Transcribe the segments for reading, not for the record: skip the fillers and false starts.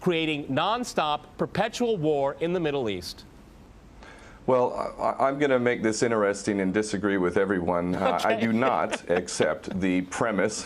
creating nonstop, perpetual war in the Middle East? Well, I'm going to make this interesting and disagree with everyone. Okay. I do not accept the premise,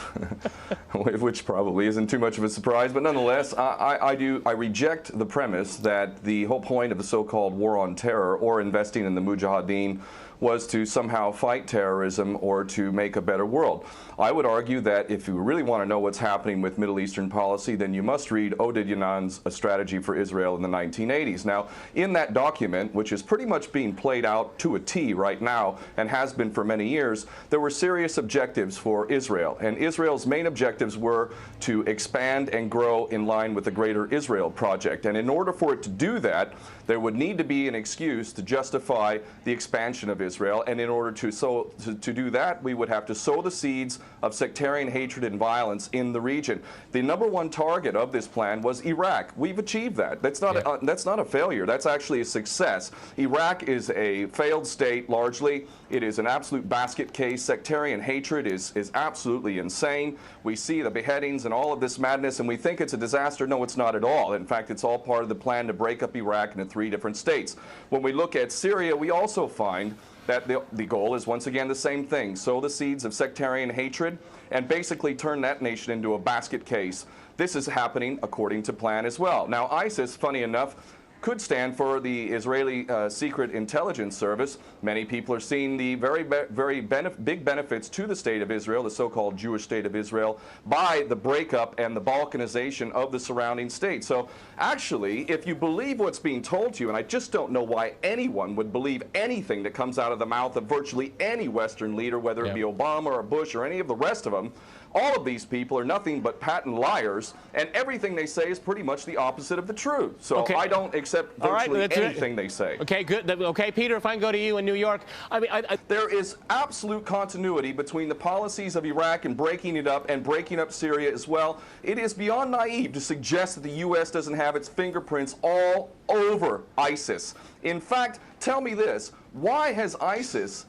which probably isn't too much of a surprise, but nonetheless, I reject the premise that the whole point of the so-called war on terror or investing in the Mujahideen was to somehow fight terrorism or to make a better world. I would argue that if you really want to know what's happening with Middle Eastern policy, then you must read Oded Yanan's A Strategy for Israel in the 1980s. Now, in that document, which is pretty much being played out to a T right now and has been for many years, there were serious objectives for Israel. And Israel's main objectives were to expand and grow in line with the Greater Israel Project. And in order for it to do that, there would need to be an excuse to justify the expansion of Israel, and in order to do that, we would have to sow the seeds of sectarian hatred and violence in the region. The #1 target of this plan was Iraq. We've achieved that. That's not a failure. That's actually a success. Iraq is a failed state largely. It is an absolute basket case. Sectarian hatred is absolutely insane. We see the beheadings and all of this madness, and we think it's a disaster. No, it's not at all. In fact, it's all part of the plan to break up Iraq into 3 different states. When we look at Syria, we also find that the goal is once again the same thing: sow the seeds of sectarian hatred and basically turn that nation into a basket case. This is happening according to plan as well. Now, ISIS, funny enough, could stand for the Israeli Secret Intelligence Service. Many people are seeing the very big benefits to the state of Israel, the so-called Jewish state of Israel, by the breakup and the balkanization of the surrounding states. So actually, if you believe what's being told to you, and I just don't know why anyone would believe anything that comes out of the mouth of virtually any Western leader, whether it be Obama or Bush or any of the rest of them, all of these people are nothing but patent liars, and everything they say is pretty much the opposite of the truth. So I don't accept virtually anything they say. Okay, good. Okay, Peter, if I can go to you in New York. I mean, there is absolute continuity between the policies of Iraq and breaking it up and breaking up Syria as well. It is beyond naive to suggest that the U.S. doesn't have its fingerprints all over ISIS. In fact, tell me this: why has ISIS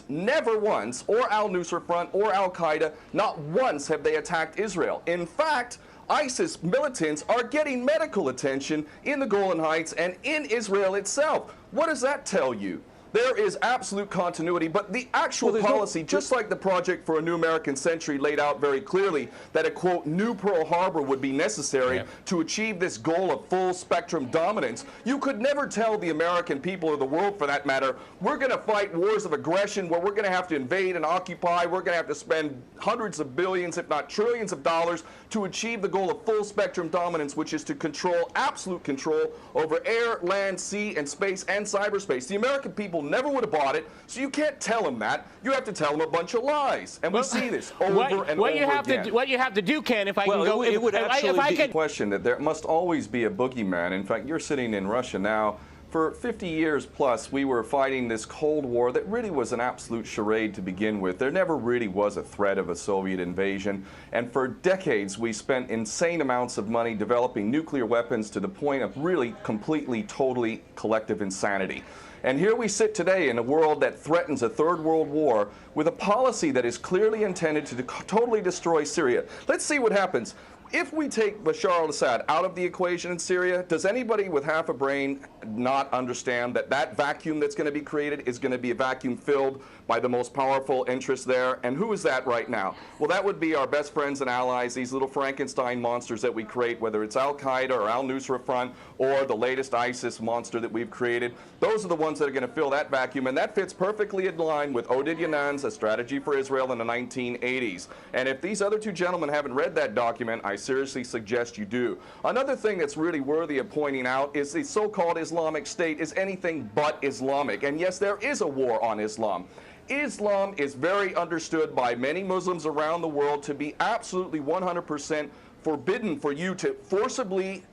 never once, or al-Nusra Front or al-Qaeda, not once have they attacked Israel? In fact, ISIS militants are getting medical attention in the Golan Heights and in Israel itself. What does that tell you? There is absolute continuity, but the actual policy, just like the Project for a New American Century laid out very clearly, that a, quote, new Pearl Harbor would be necessary to achieve this goal of full spectrum dominance. You could never tell the American people, or the world for that matter, we're going to fight wars of aggression where we're going to have to invade and occupy, we're going to have to spend hundreds of billions, if not trillions of dollars to achieve the goal of full spectrum dominance, which is to control, absolute control over air, land, sea, and space and cyberspace. The American people never would have bought it, so you can't tell them that. You have to tell them a bunch of lies, and we see this over and over again. What you have to do, Ken, if I can go, it would actually be a question that there must always be a boogeyman. In fact, you're sitting in Russia now. For 50 years plus, we were fighting this Cold War that really was an absolute charade to begin with. There never really was a threat of a Soviet invasion. And for decades, we spent insane amounts of money developing nuclear weapons to the point of really completely, totally collective insanity. And here we sit today in a world that threatens a third world war with a policy that is clearly intended to totally destroy Syria. Let's see what happens. If we take Bashar al-Assad out of the equation in Syria, does anybody with half a brain not understand that that vacuum that's going to be created is going to be a vacuum filled by the most powerful interests there? And who is that right now? Well, that would be our best friends and allies, these little Frankenstein monsters that we create, whether it's al-Qaeda or al-Nusra Front or the latest ISIS monster that we've created. Those are the ones that are going to fill that vacuum, and that fits perfectly in line with Oded Yanan's A Strategy for Israel in the 1980s. And if these other two gentlemen haven't read that document, I seriously suggest you do. Another thing that's really worthy of pointing out is the so-called Islamic State is anything but Islamic. And yes, there is a war on Islam. Islam is very understood by many Muslims around the world to be absolutely 100% forbidden for you to forcibly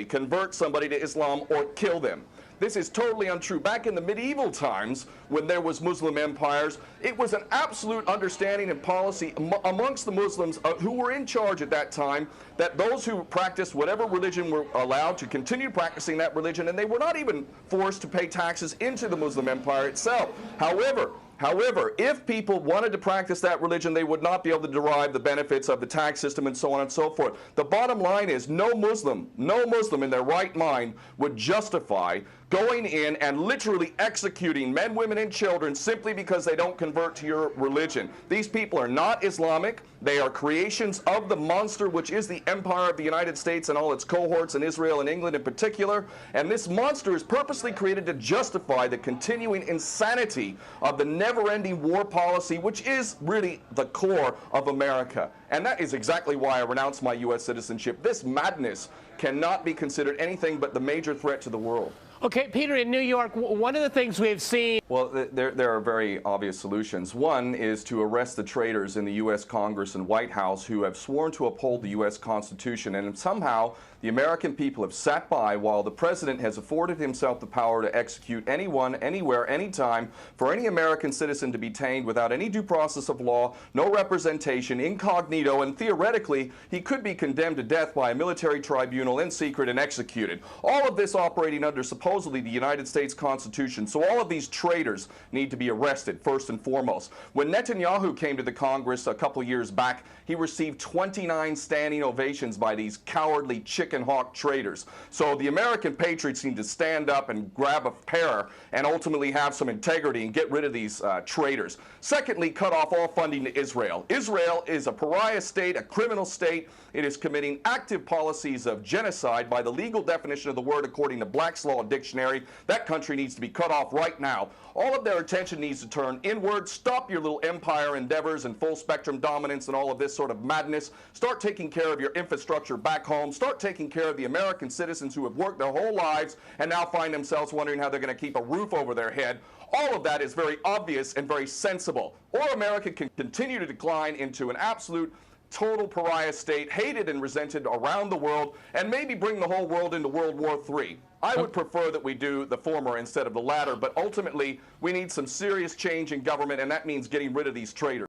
convert somebody to Islam or kill them. This is totally untrue. Back in the medieval times, when there was Muslim empires, it was an absolute understanding and policy amongst the Muslims who were in charge at that time that those who practiced whatever religion were allowed to continue practicing that religion, and they were not even forced to pay taxes into the Muslim empire itself. However, However, if people wanted to practice that religion, they would not be able to derive the benefits of the tax system and so on and so forth. The bottom line is no Muslim in their right mind would justify going in and literally executing men, women, and children simply because they don't convert to your religion. These people are not Islamic. They are creations of the monster, which is the empire of the United States and all its cohorts in Israel and England in particular. And this monster is purposely created to justify the continuing insanity of the never-ending war policy, which is really the core of America. And that is exactly why I renounced my U.S. citizenship. This madness cannot be considered anything but the major threat to the world. Okay, Peter, in New York, one of the things we've seen... Well, there are very obvious solutions. One is to arrest the traitors in the U.S. Congress and White House who have sworn to uphold the U.S. Constitution, and somehow the American people have sat by while the president has afforded himself the power to execute anyone, anywhere, anytime, for any American citizen to be detained without any due process of law, no representation, incognito, and theoretically, he could be condemned to death by a military tribunal in secret and executed. All of this operating under supposedly the United States Constitution. So all of these traitors need to be arrested, first and foremost. When Netanyahu came to the Congress a couple years back, he received 29 standing ovations by these cowardly chicken hawk traitors. So the American patriots need to stand up and grab a pair and ultimately have some integrity and get rid of these traitors. Secondly, cut off all funding to Israel. Israel is a pariah state, a criminal state. It is committing active policies of genocide by the legal definition of the word according to Black's Law Dictionary. That country needs to be cut off right now. All of their attention needs to turn inward. Stop your little empire endeavors and full spectrum dominance and all of this sort of madness. Start taking care of your infrastructure back home. Start taking care of the American citizens who have worked their whole lives and now find themselves wondering how they're going to keep a roof over their head. All of that is very obvious and very sensible. Or America can continue to decline into an absolute total pariah state, hated and resented around the world, and maybe bring the whole world into World War III. I would prefer that we do the former instead of the latter, but ultimately we need some serious change in government, and that means getting rid of these traitors.